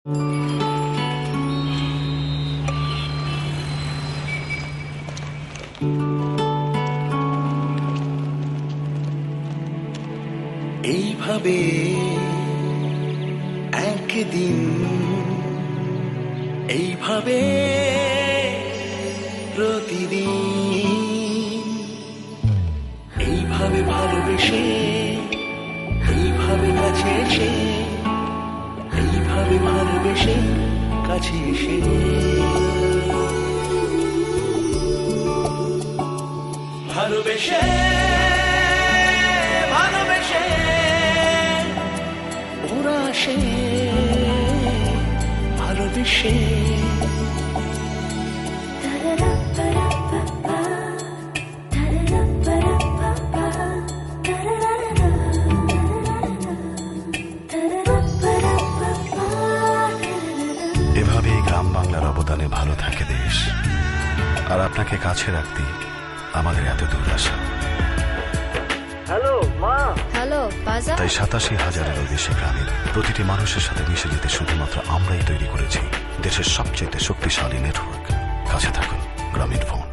এইভাবে একদিন এইভাবে প্রতিদিন এইভাবে ভালোবেসে এইভাবে কাছে এসে এইভাবে ভালোবেসে কাছে এসে ভালোবেসে ভালোবেসে ওরা আসে ভালোবেসে এভাবেই গ্রাম বাংলার অবদানে ভালো থাকে দেশ, আর আপনাকে কাছে রাখতে আমাদের এত দূর আসা। হ্যালো মা। হ্যালো বাজার। তাই ৮৭,০০০-এরও বেশি গ্রামের প্রতিটি মানুষের সাথে মিশে যেতে শুধুমাত্র আমরাই তৈরি করেছি দেশের সবচেয়ে শক্তিশালী নেটওয়ার্ক। কাছে থাকুন গ্রামীণ ফোন।